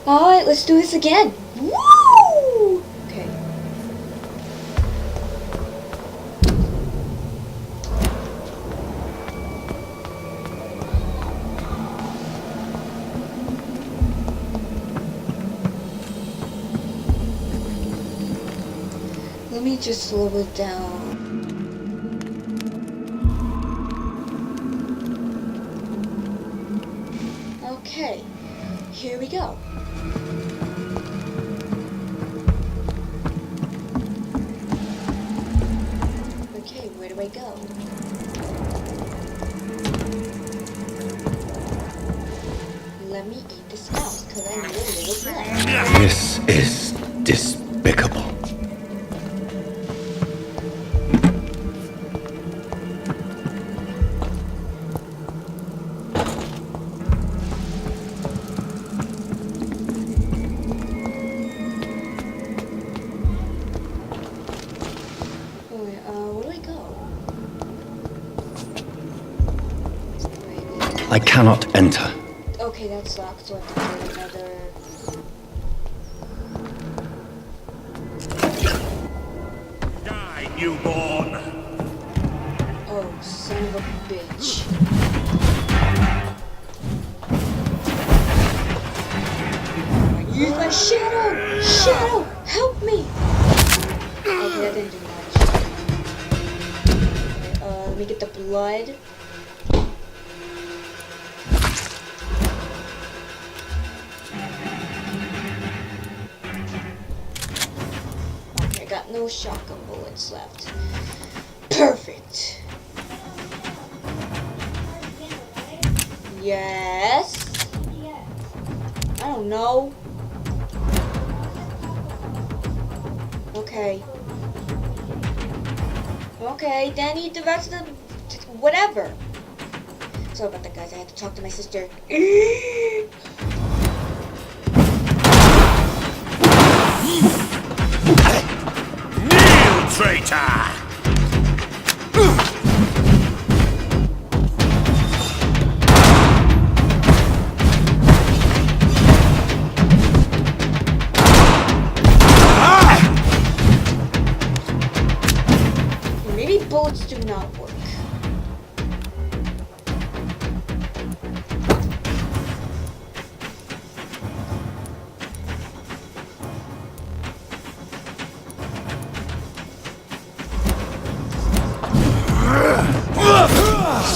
Alright, let's do this again. Woo! Okay. Let me just slow it down. Okay, here we go. Okay, where do I go? Let me eat the Skals, because I need a little blood. This is despicable. Where do I go? I cannot enter. Okay, that's locked, so I have to do another... Die, newborn! Oh, son of a bitch. Use my shadow! Shadow! Help me! Okay, that didn't do much. Okay, let me get the blood. Okay, I got no shotgun bullets left. Perfect! Yes? I don't know. Okay. Okay, then eat the rest of the... whatever. Sorry about that, guys. I had to talk to my sister. Kneel, traitor! Maybe bullets do not work.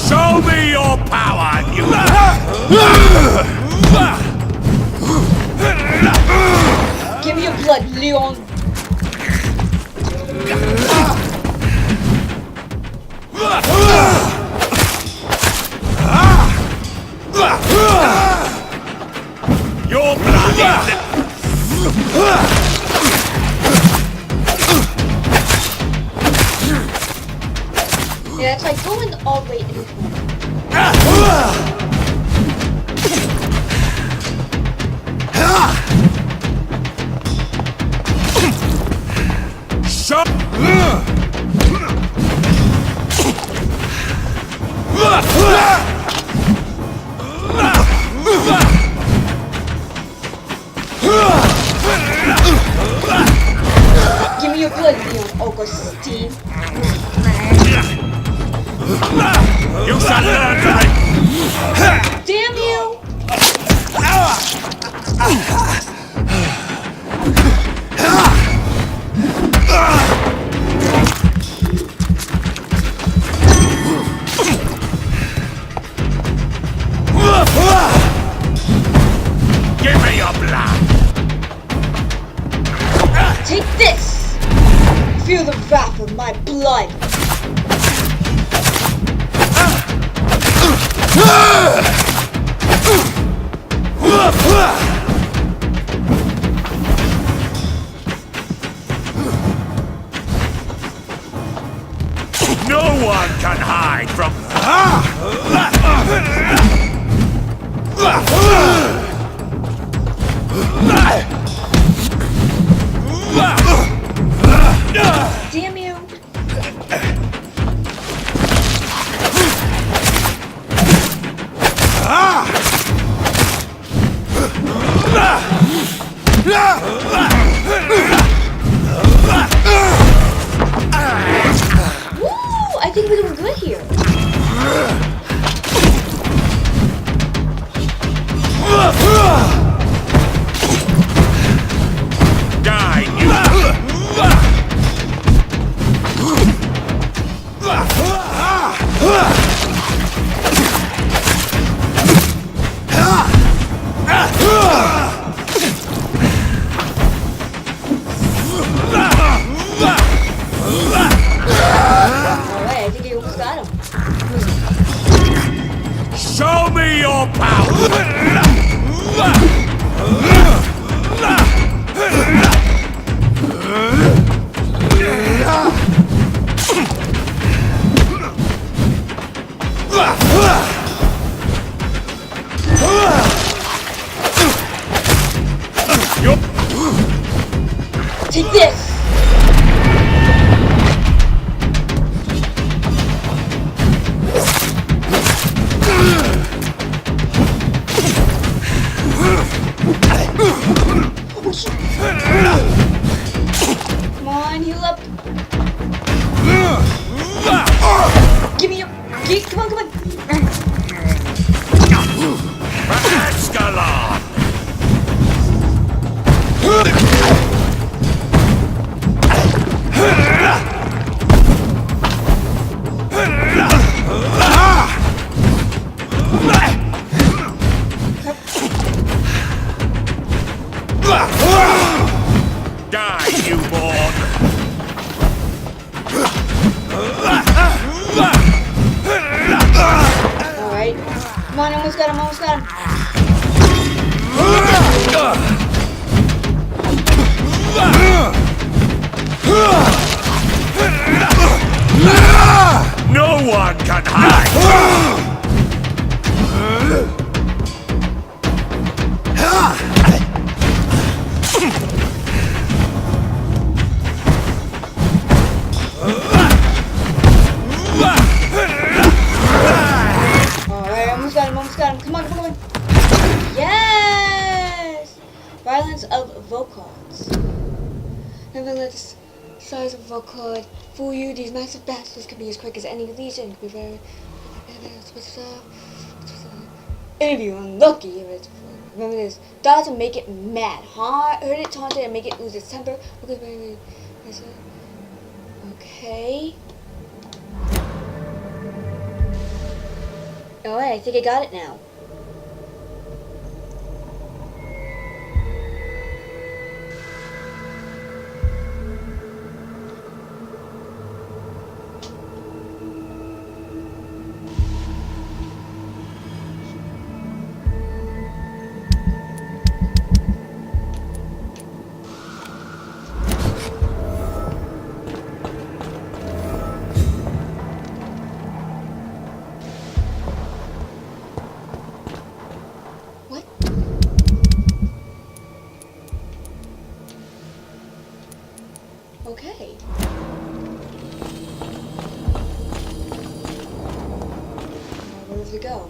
Show me your power, you... Give me your blood, Leon. Your blood is... Yeah, it's like going all the way in the Shut... Give me your blood, Leon Augustine. You shall learn to... Damn you! Give me your blood! Take this! Feel the wrath of my blood! No one can hide from... Damn you! Die, you! Alright, I think I almost got him. Show me your power! Take this! Come on, heal up. Give me your... Come on, come on. Escalon! Die, you borg! Alright. Come on, almost got him, almost got him. No one can hide! Alright, almost got him, almost got him. Come on, come on, come on. Yes! Violence of Volcards. Never let the size of Volcard fool you. These massive bastards can be as quick as any legion. Can be very... And if you're unlucky, remember this. Dodge and make it mad. Hurt it, taunt it, and make it lose its temper. Okay. Alright, I think I got it now. Okay. Where does it go?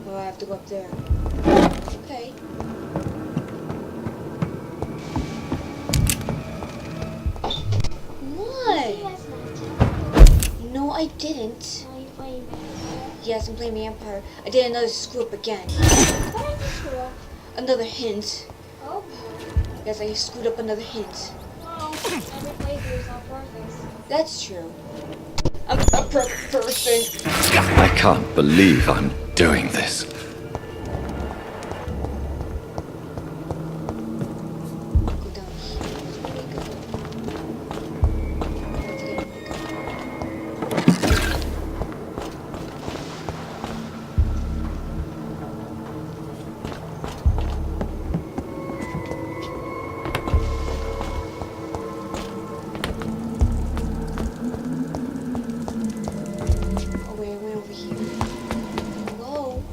Oh, I have to go up there. Okay. What? No, I didn't. Yes, I'm playing Vampyr. I did another screw up again. Another hint. Oh, Yes, I screwed up another hint. well, every playthrough's on purpose. That's true. I'm a perfect person. I can't believe I'm doing this. Go down here. That's where we go. Oh wait, I went over here. Hello?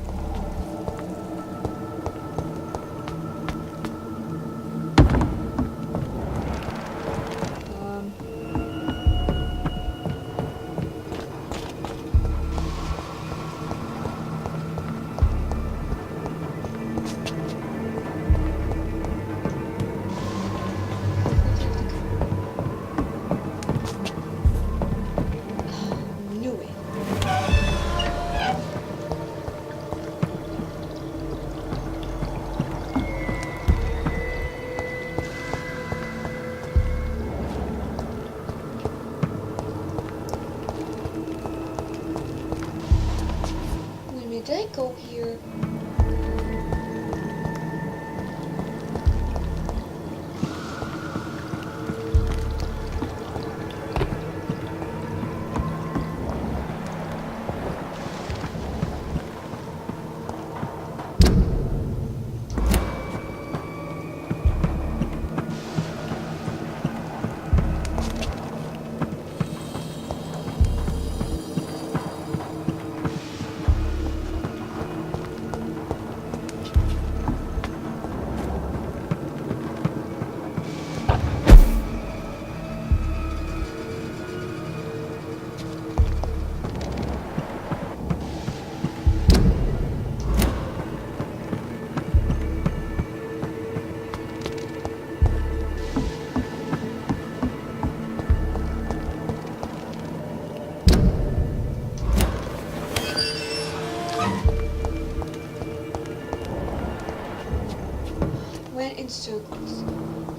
went in circles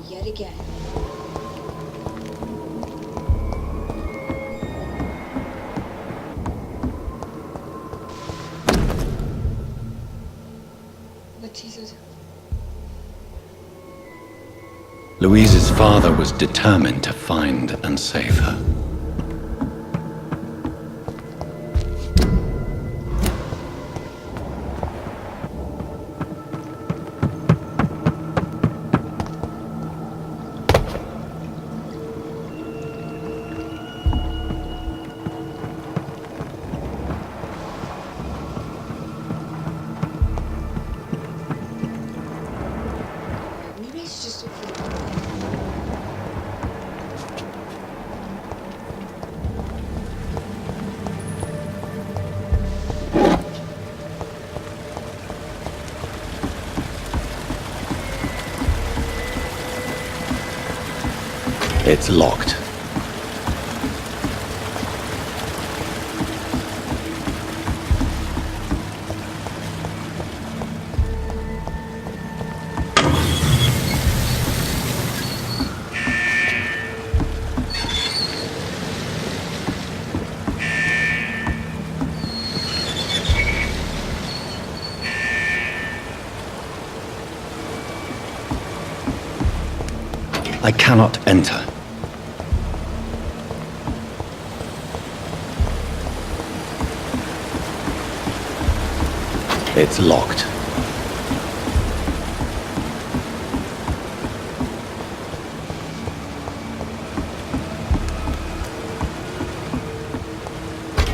yet again. But Jesus. Louise's father was determined to find and save her. Maybe I should just look for the It's locked. I cannot enter. It's locked.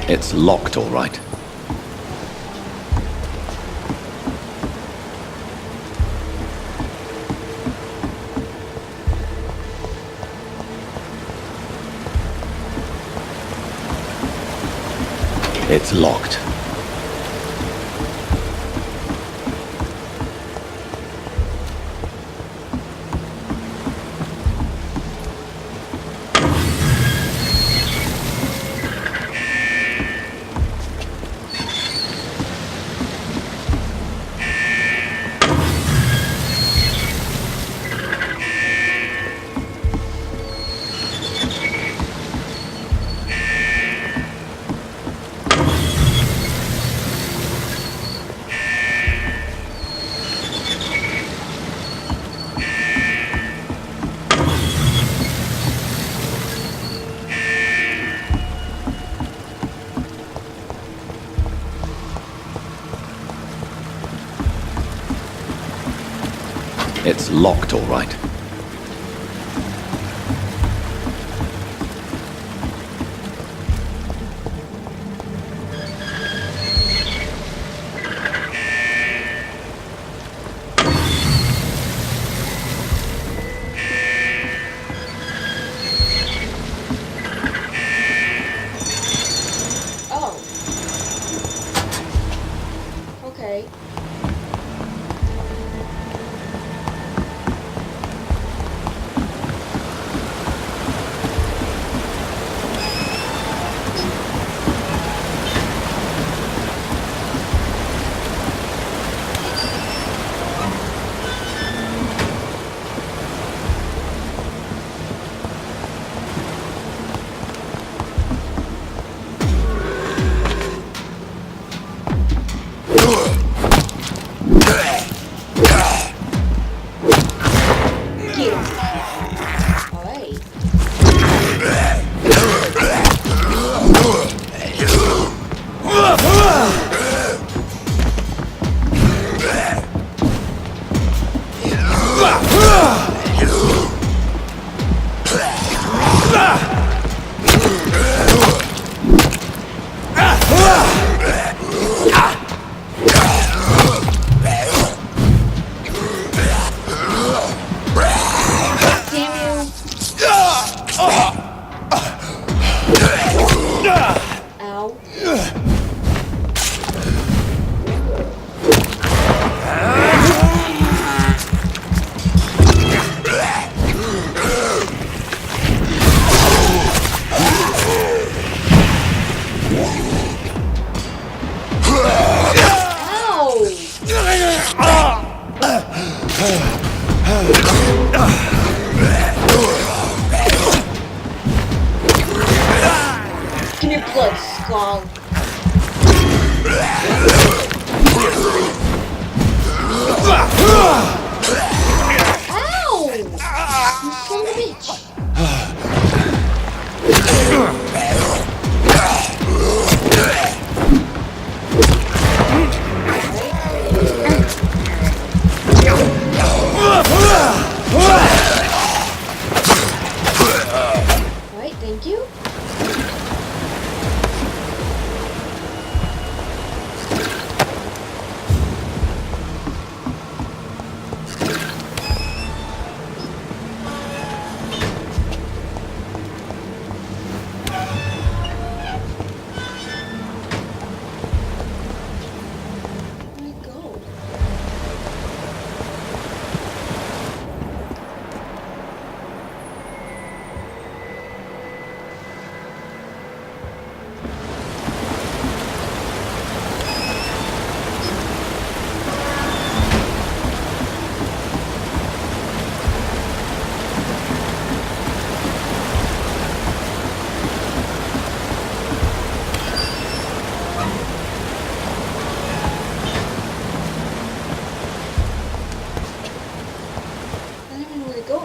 It's locked, all right. It's locked. It's locked, all right. Oh. Okay.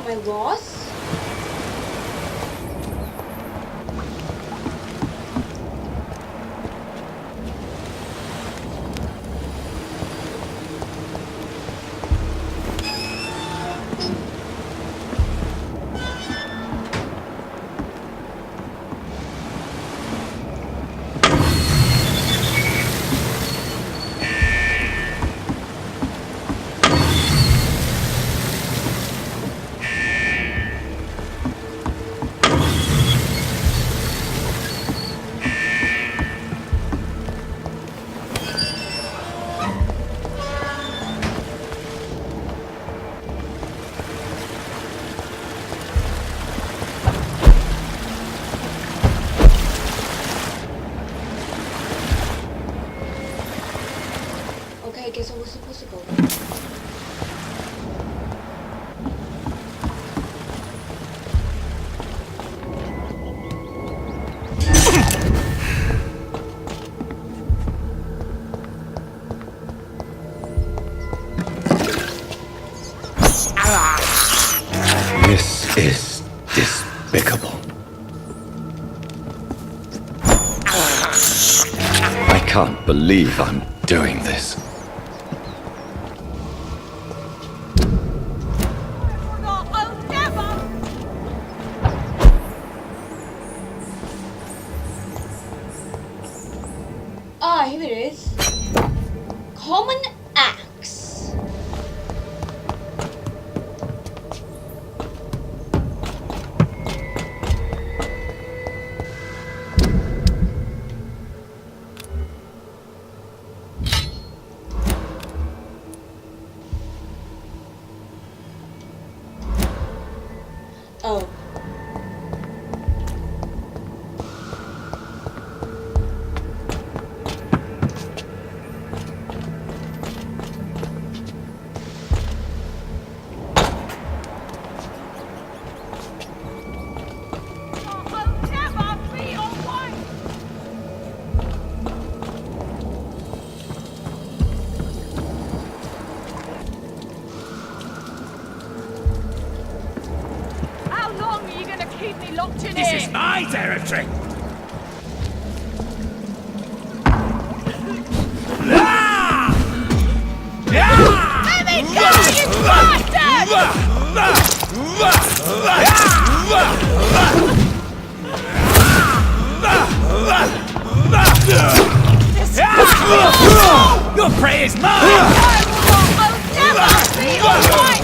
Am I lost? I guess I was supposed to go there. This is despicable. I can't believe I'm doing this. Ah, here it is. Common axe. Oh. This is my territory! Let me go, you bastard! Your prey is mine! I'll never be alright!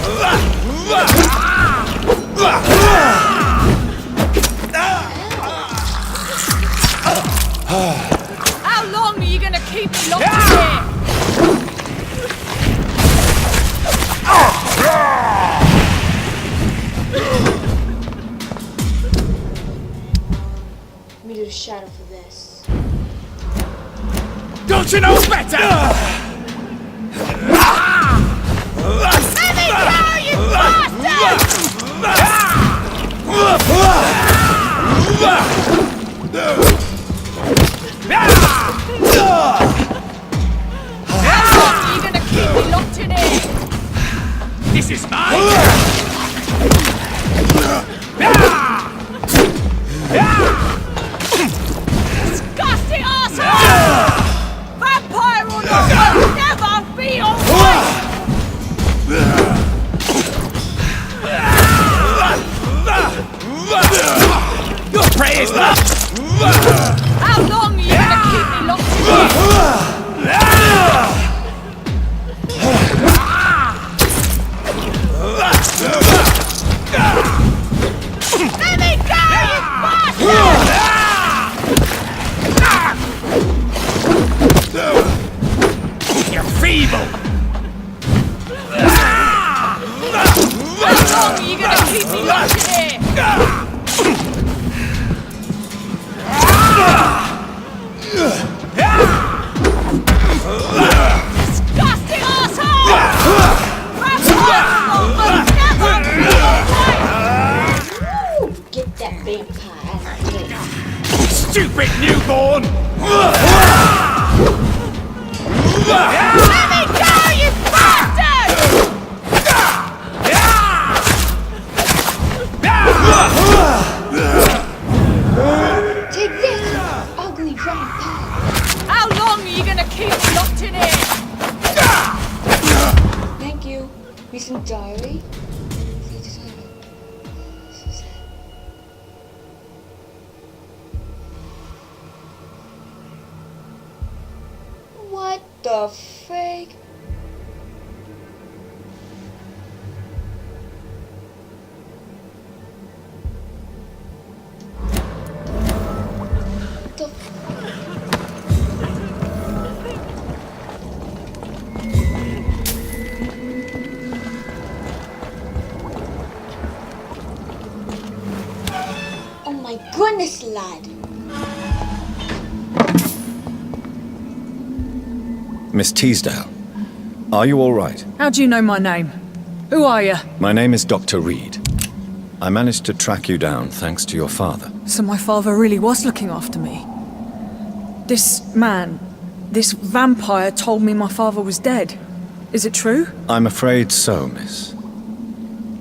How long are you gonna keep me locked in here? Let me do the shadow for this. Don't you know better? Let me go, you bastard! How long are you gonna keep me locked in here? This is mine! Disgusting arsehole! Vampire or not, I'll never be alright! Your prey is mine! How long are you gonna keep me locked in here? Let me go, you bastard! You're feeble! How long are you gonna keep me locked in here? Disgusting arsehole! Vampire will never be alright! Woo! Get that vampire. Stupid newborn! Let me go, you bastard! Recent diary? What the frig? The Oh my goodness, lad! Miss Teasdale, are you all right? How do you know my name? Who are you? My name is Dr. Reed. I managed to track you down thanks to your father. So my father really was looking after me. This man, this vampire told me my father was dead. Is it true? I'm afraid so, miss.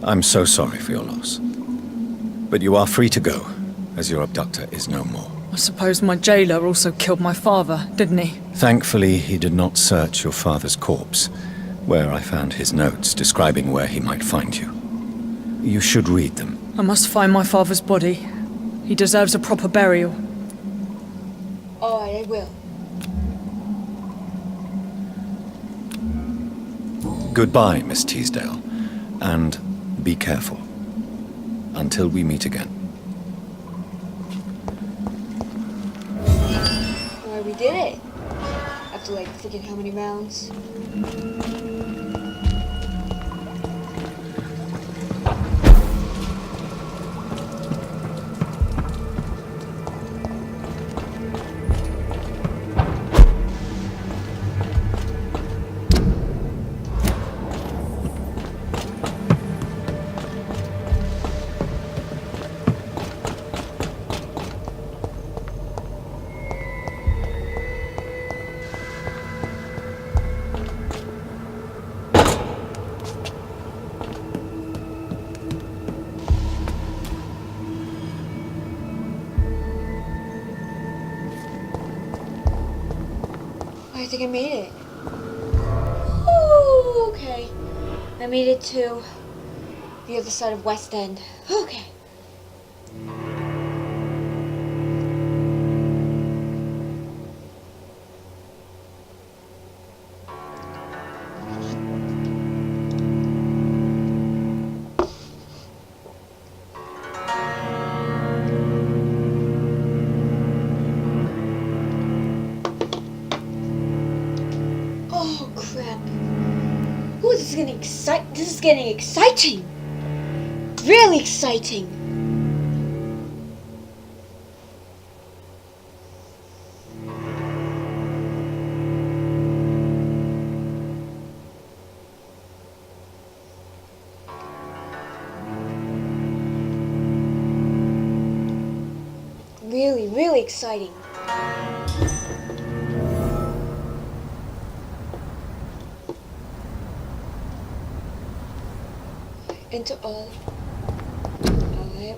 I'm so sorry for your loss. But you are free to go, as your abductor is no more. I suppose my jailer also killed my father, didn't he? Thankfully, he did not search your father's corpse, where I found his notes describing where he might find you. You should read them. I must find my father's body. He deserves a proper burial. Alright, I will. Goodbye, Miss Teasdale, and be careful. Until we meet again. Alright, we did it. After like freaking how many rounds? I think I made it. Ooh, okay. I made it to the other side of West End. Okay. Oh crap. Ooh, this is getting exciting. Really exciting. Really exciting. Enter all.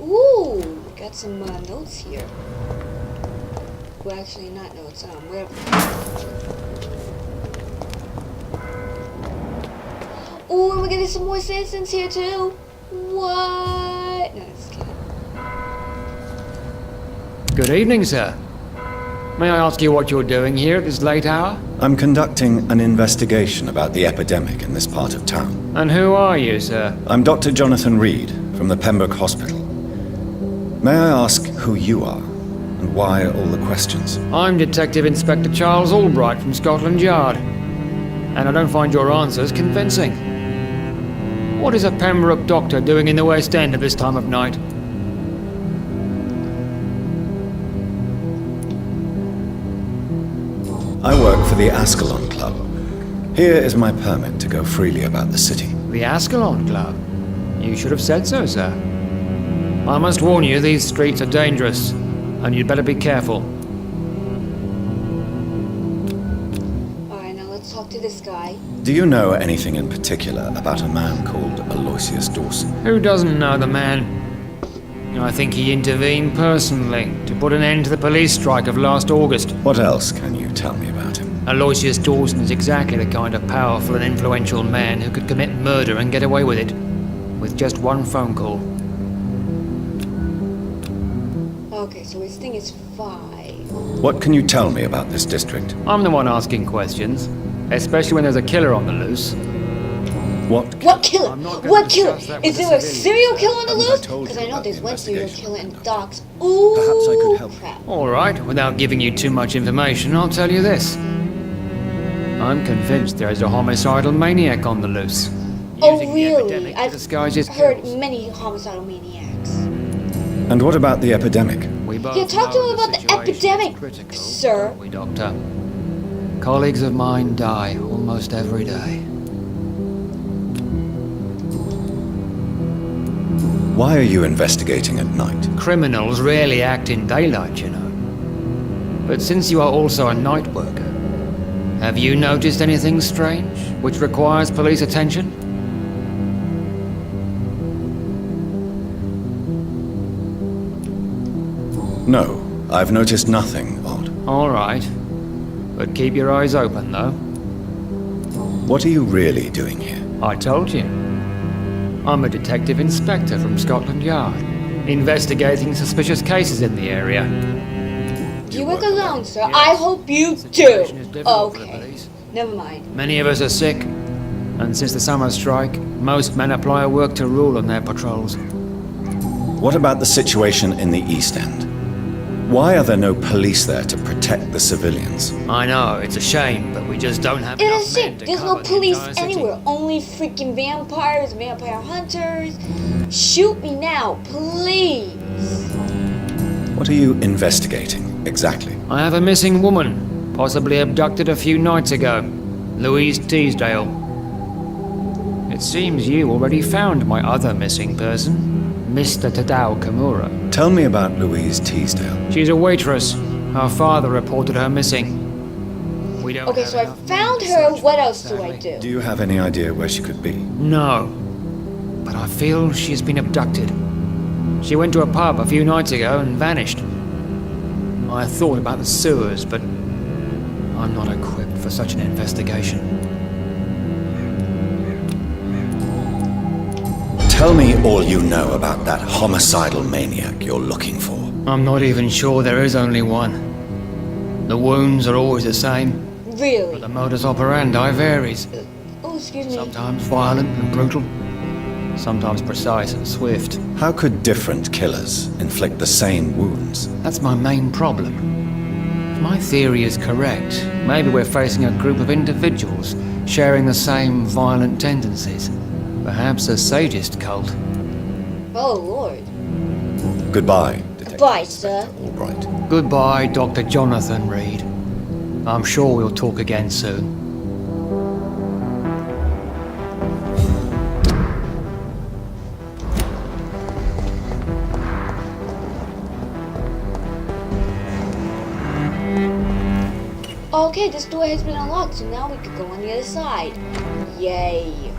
Ooh, got some notes here. Well, actually, not notes. Whatever. Ooh, and we're getting some more citizens here too. What? No, just kidding. Good evening, sir. May I ask you what you're doing here at this late hour? I'm conducting an investigation about the epidemic in this part of town. And who are you, sir? I'm Dr. Jonathan Reed from the Pembroke Hospital. May I ask who you are and why all the questions? I'm Detective Inspector Charles Albright from Scotland Yard. And I don't find your answers convincing. What is a Pembroke doctor doing in the West End at this time of night? I work for the Ascalon Club. Here is my permit to go freely about the city. The Ascalon Club? You should have said so, sir. I must warn you, these streets are dangerous, and you'd better be careful. Alright, now let's talk to this guy. Do you know anything in particular about a man called Aloysius Dawson? Who doesn't know the man? I think he intervened personally to put an end to the police strike of last August. What else can you tell me about him? Aloysius Dawson is exactly the kind of powerful and influential man who could commit murder and get away with it. With just one phone call. Okay, so his thing is 5. What can you tell me about this district? I'm the one asking questions. Especially when there's a killer on the loose. What? What killer? I'm not gonna What killer? discuss that with Is the there a civilians. serial killer on the Haven't I loose? told Because you I know about there's the one serial investigation? killer in docks. Ooh, Perhaps I could help you. crap. Alright, without giving you too much information, I'll tell you this. I'm convinced there is a homicidal maniac on the loose. Oh, Using the really? epidemic to I've disguise his heard kills. many homicidal maniacs. And what about the epidemic? We both Yeah, talk to know him about the situation is epidemic, critical, sir. don't we, Doctor? Colleagues of mine die almost every day. Why are you investigating at night? Criminals rarely act in daylight, you know. But since you are also a night worker, have you noticed anything strange which requires police attention? No, I've noticed nothing odd. All right. But keep your eyes open, though. What are you really doing here? I told you. I'm a detective inspector from Scotland Yard, investigating suspicious cases in the area. Do you work alone, sir? Yes. I hope you do. Situation is difficult for the Okay, police. never mind. Many of us are sick, and since the summer strike, most men apply a work to rule on their patrols. What about the situation in the East End? Why are there no police there to protect the civilians? I know, it's a shame, but we just don't have It enough is men shit. to There's no cover the police entire city. anywhere. Only freaking vampires, vampire hunters. Shoot me now, please. What are you investigating, exactly? I have a missing woman, possibly abducted a few nights ago. Louise Teasdale. It seems you already found my other missing person, Mr. Tadao Kimura. Tell me about Louise Teasdale. She's a waitress. Her father reported her missing. We don't Okay, have so I enough men found to her. search What for her, else do I sadly. do? Do you have any idea where she could be? No. But I feel she's been abducted. She went to a pub a few nights ago and vanished. I thought about the sewers, but I'm not equipped for such an investigation. Tell me all you know about that homicidal maniac you're looking for. I'm not even sure there is only one. The wounds are always the same, Really? but the modus operandi varies. Oh, excuse me. Sometimes violent and brutal, sometimes precise and swift. How could different killers inflict the same wounds? That's my main problem. If my theory is correct, maybe we're facing a group of individuals sharing the same violent tendencies. Perhaps a sadist cult. Oh, Lord. Goodbye, Detective Goodbye, sir. Albright. Goodbye, Dr. Jonathan Reed. I'm sure we'll talk again soon. Okay, this door has been unlocked, so now we could go on the other side. Yay.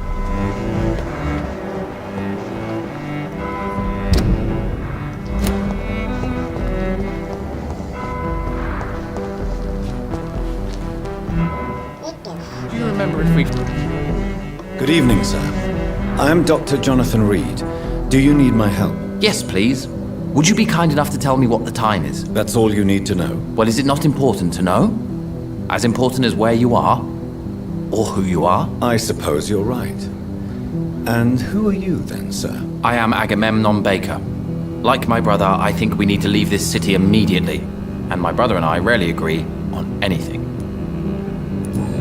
What the f- Do you remember if we... Good evening, sir. I am Dr. Jonathan Reed. Do you need my help? Yes, please. Would you be kind enough to tell me what the time is? That's all you need to know. Well, is it not important to know? As important as where you are? Or who you are? I suppose you're right. And who are you then, sir? I am Agamemnon Baker. Like my brother, I think we need to leave this city immediately. And my brother and I rarely agree on anything.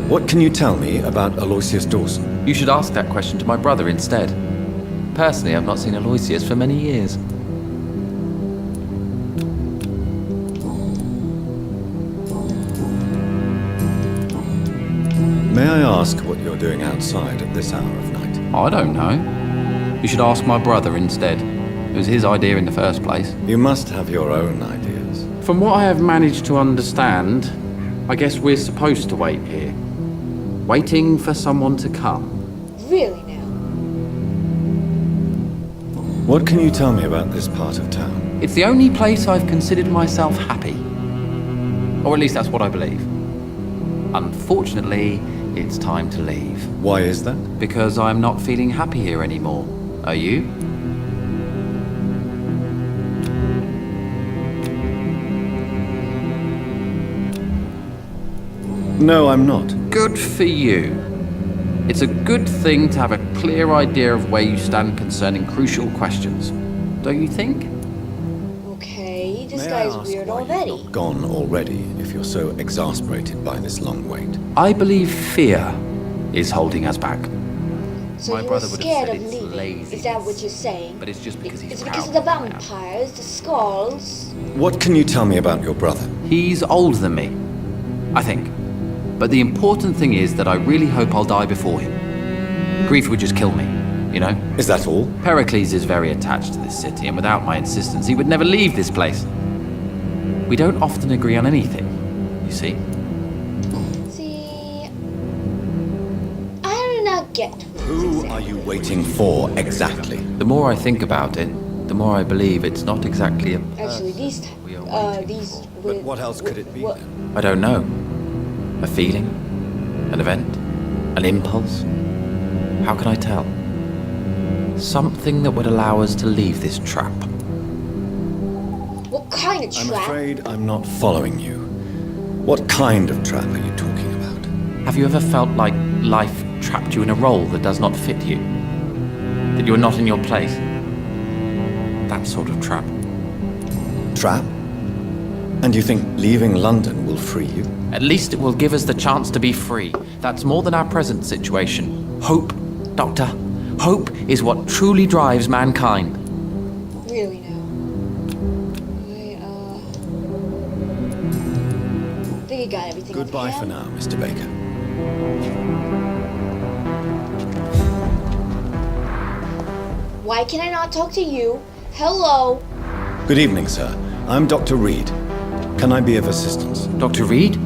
What can you tell me about Aloysius Dawson? You should ask that question to my brother instead. Personally, I've not seen Aloysius for many years. May I ask what you're doing outside at this hour of night? I don't know. You should ask my brother instead. It was his idea in the first place. You must have your own ideas. From what I have managed to understand, I guess we're supposed to wait here. Waiting for someone to come. Really now? What can you tell me about this part of town? It's the only place I've considered myself happy. Or at least that's what I believe. Unfortunately, it's time to leave. Why is that? Because I'm not feeling happy here anymore. Are you? No, I'm not. Good for you. It's a good thing to have a clear idea of where you stand concerning crucial questions. Don't you think? Okay, this May I guy's ask weird why you've already. not gone already if you're so exasperated by this long wait? I believe fear is holding us back. So My you were brother would have scared said of it's leaving. laziness. Is that what you're saying? But it's just because he's It's proud because of the of it. vampires, the Skals. What can you tell me about your brother? He's older than me, I think. But the important thing is that I really hope I'll die before him. Grief would just kill me, you know? Is that all? Pericles is very attached to this city, and without my insistence, he would never leave this place. We don't often agree on anything, you see? See, I do not get Who are you waiting for exactly? The more I think about it, the more I believe it's not exactly a Actually, these, we are waiting these. for. But what else could it be what- then? I don't know. A feeling? An event? An impulse? How can I tell? Something that would allow us to leave this trap. What kind of I'm trap? afraid I'm not following you. What kind of trap are you talking about? Have you ever felt like life trapped you in a role that does not fit you? That you're not in your place? That sort of trap. Trap? And you think leaving London will free you? At least it will give us the chance to be free. That's more than our present situation. Hope, Doctor. Hope is what truly drives mankind. Really now. I think you got everything. on Goodbye for hand. now, Mr. Baker. Why can I not talk to you? Hello. Good evening, sir. I'm Dr. Reed. Can I be of assistance? Dr. Reed?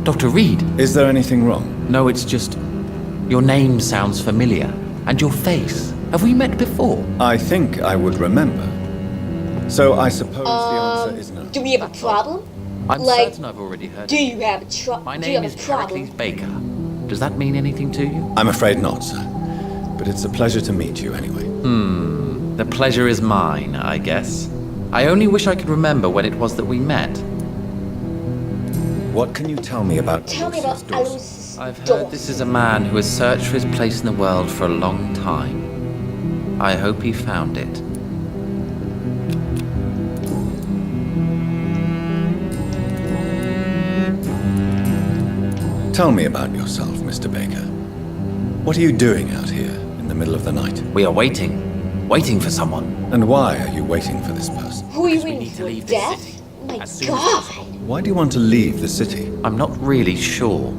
Dr. Reed? Is there anything wrong? No, it's just... Your name sounds familiar. And your face. Have we met before? I think I would remember. So I suppose the answer is no. Do we have a problem? I'm Like, certain I've already heard Do it. you have a trouble? My Do you name have is a problem? Pericles Baker. Does that mean anything to you? I'm afraid not, sir. But it's a pleasure to meet you anyway. The pleasure is mine, I guess. I only wish I could remember when it was that we met. What can you tell me about Tell me about Lucius Dawson? Aloysius I've heard Dawson. this is a man who has searched for his place in the world for a long time. I hope he found it. Tell me about yourself, Mr. Baker. What are you doing out here in the middle of the night? We are waiting. Waiting for someone. And why are you waiting for this person? Who are you we waiting need to for? leave this Death? city Oh my as soon as god. Why do you want to leave the city? I'm not really sure.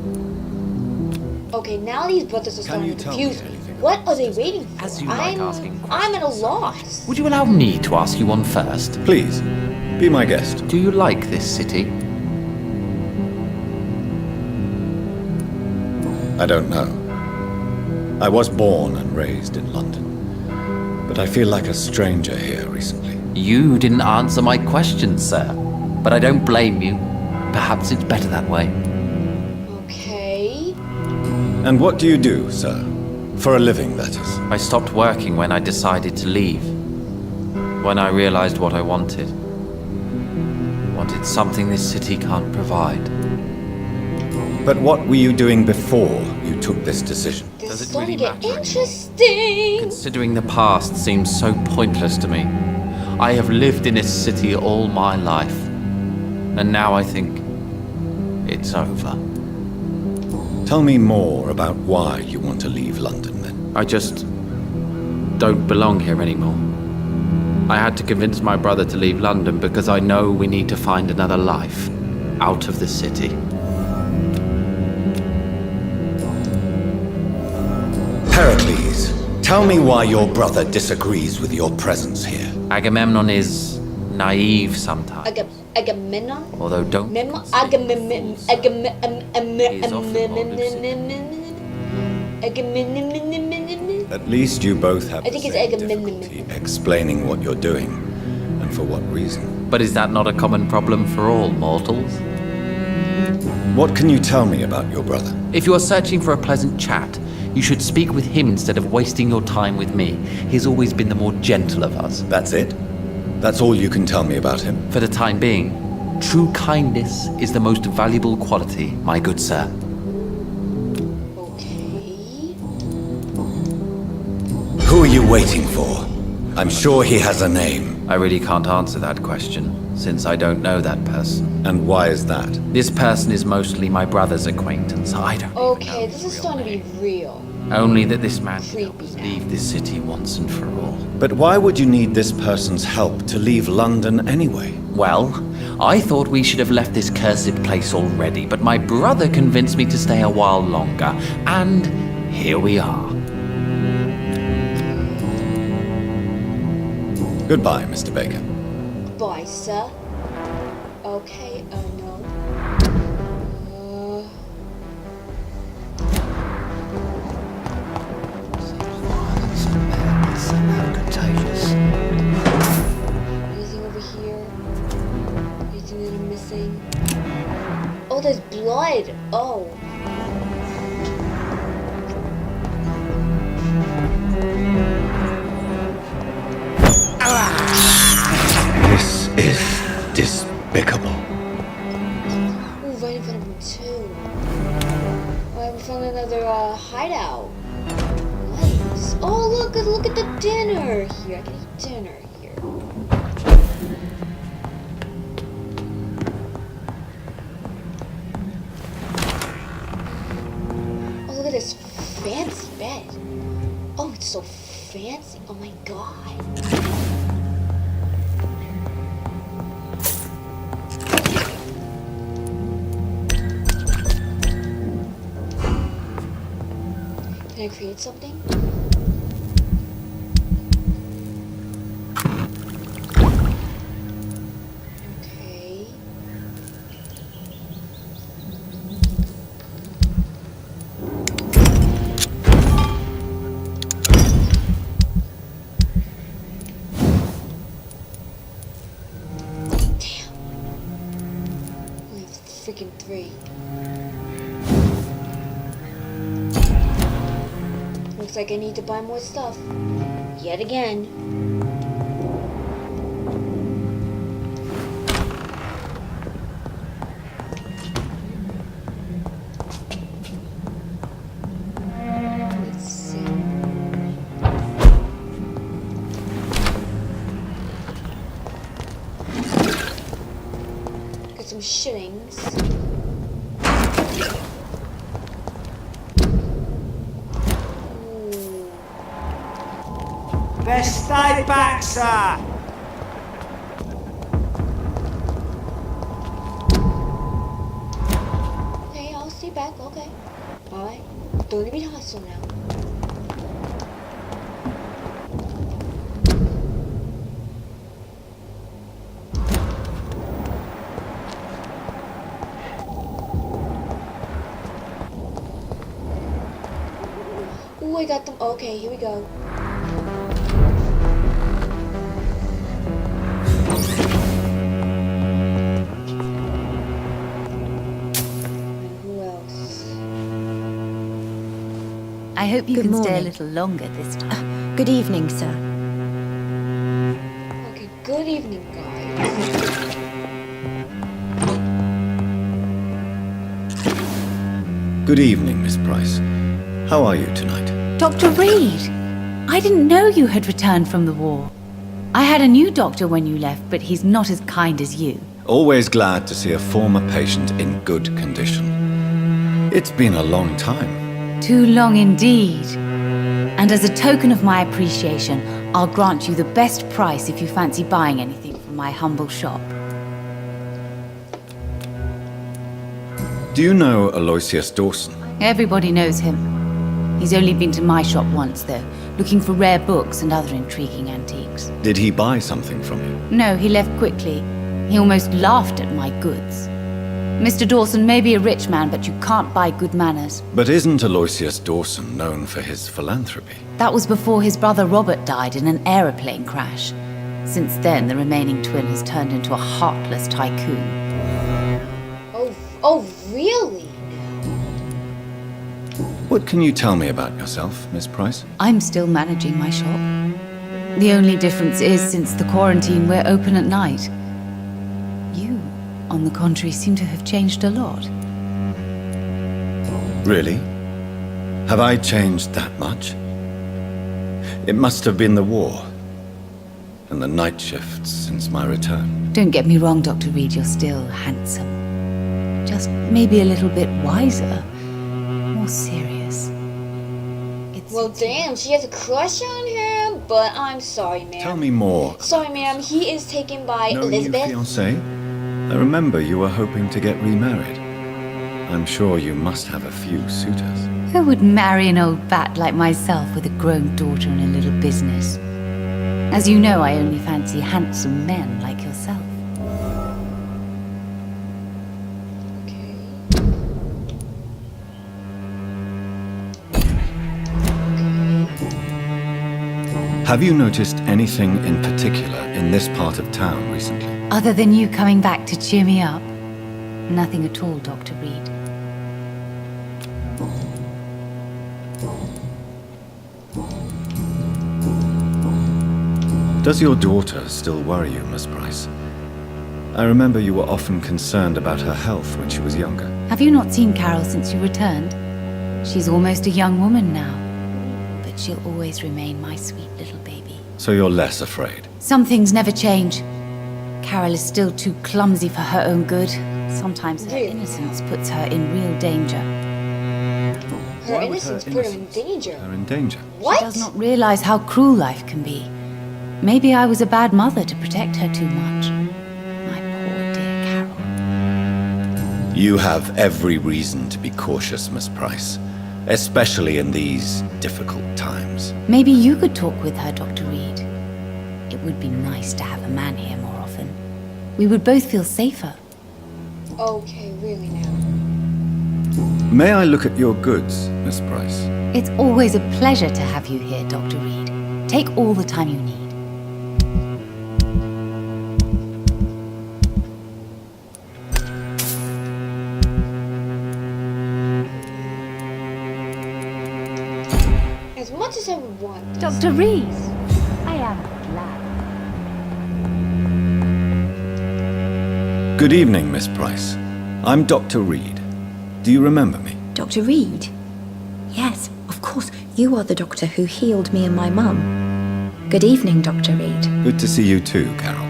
Okay, now these brothers are Can starting you to tell confuse me me. anything What about are they this? waiting for? As you like asking I'm at a questions so much. loss. Would you allow me to ask you one first? Please, be my guest. Do you like this city? I don't know. I was born and raised in London, but I feel like a stranger here recently. You didn't answer my question, sir. But I don't blame you. Perhaps it's better that way. Okay. And what do you do, sir? For a living, that is. I stopped working when I decided to leave. When I realized what I wanted. Wanted something this city can't provide. But what were you doing before you took this decision? This Does is it starting really to get matter anymore? interesting. Considering the past seems so pointless to me. I have lived in this city all my life. And now I think it's over. Tell me more about why you want to leave London, then. I just don't belong here anymore. I had to convince my brother to leave London because I know we need to find another life out of the city. Pericles, tell me why your brother disagrees with your presence here. Agamemnon is naive sometimes. Agamemnon? Although don't Memo? consider him false. Agamemnon? At least you both have I the think it's same Agamemnon. difficulty explaining what you're doing, and for what reason. But is that not a common problem for all mortals? What can you tell me about your brother? If you are searching for a pleasant chat, you should speak with him instead of wasting your time with me. He's always been the more gentle of us. That's it? That's all you can tell me about him? For the time being, true kindness is the most valuable quality, my good sir. Okay. Who are you waiting for? I'm sure he has a name. I really can't answer that question, since I don't know that person. And why is that? This person is mostly my brother's acquaintance. I don't even know Okay, this his is real starting to name. be real. Only that this man can Creepy help us now. leave this city once and for all. But why would you need this person's help to leave London anyway? Well, I thought we should have left this cursed place already, but my brother convinced me to stay a while longer, and here we are. Goodbye, Mr. Baker. Bye, sir. Okay, no. Anything over here? Anything that I'm missing? Oh, there's blood! Oh. This is despicable. Ooh, right in front of him, too. Oh, we found another, hideout. Nice. Oh, look at the dinner here. I can eat dinner here. Oh, look at this fancy bed. Oh, it's so fancy. Oh my god. Can I create something? Okay. Damn. We have freaking 3. Looks like I need to buy more stuff. Yet again. Let's see. Get some shillings. Best stay back, sir. Okay, I'll stay back. Okay. Alright. Don't let me hustle now. Ooh, I got them. Okay, here we go. Who else? I hope you Good can stay a morning. little longer this time. Good evening, sir. Okay, good evening, guys. Good evening, Miss Price. How are you tonight? Dr. Reed! I didn't know you had returned from the war. I had a new doctor when you left, but he's not as kind as you. Always glad to see a former patient in good condition. It's been a long time. Too long indeed. And as a token of my appreciation, I'll grant you the best price if you fancy buying anything from my humble shop. Do you know Aloysius Dawson? Everybody knows him. He's only been to my shop once, though, looking for rare books and other intriguing antiques. Did he buy something from you? No, he left quickly. He almost laughed at my goods. Mr. Dawson may be a rich man, but you can't buy good manners. But isn't Aloysius Dawson known for his philanthropy? That was before his brother Robert died in an aeroplane crash. Since then, the remaining twin has turned into a heartless tycoon. Oh, Really? What can you tell me about yourself, Miss Price? I'm still managing my shop. The only difference is, since the quarantine, we're open at night. You, on the contrary, seem to have changed a lot. Really? Have I changed that much? It must have been the war and the night shifts since my return. Don't get me wrong, Dr. Reed, you're still handsome. Just maybe a little bit wiser, more serious. Well, damn, she has a crush on him, but I'm sorry, ma'am. Tell me more. Sorry, ma'am, he is taken by No new Elizabeth. fiancé? I remember you were hoping to get remarried. I'm sure you must have a few suitors. Who would marry an old bat like myself with a grown daughter and a little business? As you know, I only fancy handsome men like yourself. Okay. Have you noticed anything in particular in this part of town recently? Other than you coming back to cheer me up? Nothing at all, Dr. Reed. Does your daughter still worry you, Miss Price? I remember you were often concerned about her health when she was younger. Have you not seen Carol since you returned? She's almost a young woman now. But she'll always remain my sweet little baby. So you're less afraid? Some things never change. Carol is still too clumsy for her own good. Sometimes her innocence puts her in real danger. Her Why would innocence her put her in innocence danger. put her in danger? What? She does not realize how cruel life can be. Maybe I was a bad mother to protect her too much. My poor dear Carol. You have every reason to be cautious, Miss Price. Especially in these difficult times. Maybe you could talk with her, Dr. Reed. It would be nice to have a man here more often. We would both feel safer. Okay, really now. May I look at your goods, Miss Price? It's always a pleasure to have you here, Dr. Reed. Take all the time you need. As much as I would want this. Dr. Reed, I am glad. Good evening, Miss Price. I'm Dr. Reed. Do you remember me? Dr. Reed? Yes, of course. You are the doctor who healed me and my mum. Good evening, Dr. Reed. Good to see you too, Carol.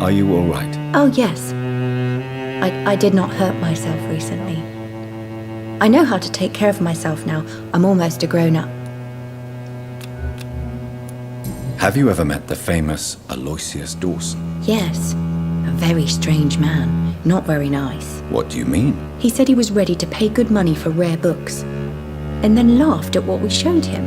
Are you all right? Oh, yes. I did not hurt myself recently. I know how to take care of myself now. I'm almost a grown-up. Have you ever met the famous Aloysius Dawson? Yes. A very strange man. Not very nice. What do you mean? He said he was ready to pay good money for rare books, and then laughed at what we showed him.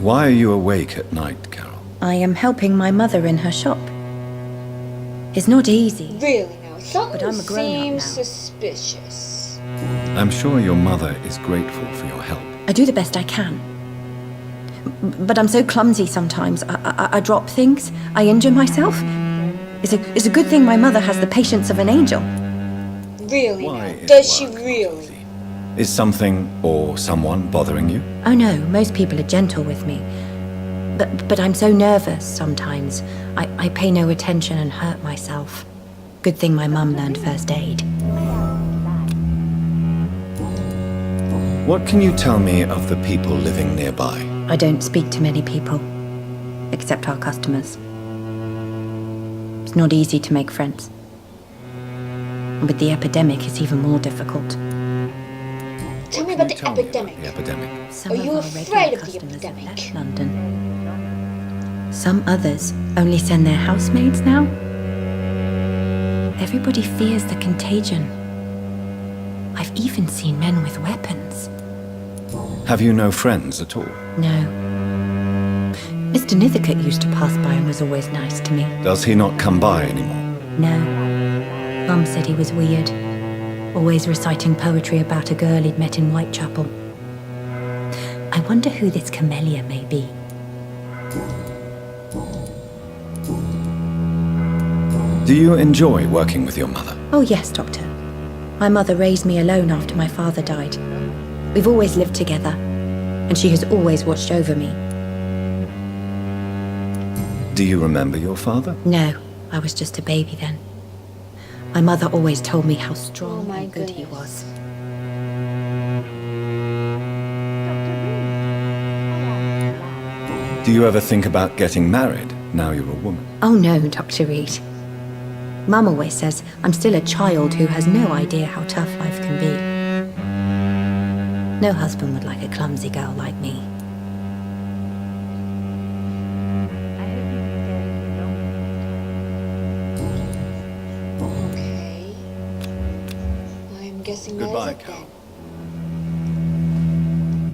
Why are you awake at night, Carol? I am helping my mother in her shop. It's not easy. Really now. Something I'm a grown-up seems now. suspicious. I'm sure your mother is grateful for your help. I do the best I can. But I'm so clumsy sometimes. I drop things. I injure myself. It's a good thing my mother has the patience of an angel. Really Why now. is Does she work really? easy? Is something or someone bothering you? Oh no, most people are gentle with me. But I'm so nervous sometimes. I pay no attention and hurt myself. Good thing my mum learned first aid. What can you tell me of the people living nearby? I don't speak to many people, except our customers. It's not easy to make friends. And with the epidemic, it's even more difficult. Tell me Can about you the tell me epidemic. the epidemic. Some Are of you our afraid regular of the customers have epidemic? left London. Some others only send their housemaids now. Everybody fears the contagion. I've even seen men with weapons. Have you no friends at all? No. Mr. Nithercote used to pass by and was always nice to me. Does he not come by anymore? No. Mum said he was weird. Always reciting poetry about a girl he'd met in Whitechapel. I wonder who this camellia may be. Do you enjoy working with your mother? Oh, yes, Doctor. My mother raised me alone after my father died. We've always lived together, and she has always watched over me. Do you remember your father? No, I was just a baby then. My mother always told me how strong Oh my and good he goodness. was. Do you ever think about getting married now you're a woman? Oh no, Dr. Reed. Mum always says I'm still a child who has no idea how tough life can be. No husband would like a clumsy girl like me. Okay. I'm guessing that is Goodbye, it Cal. then.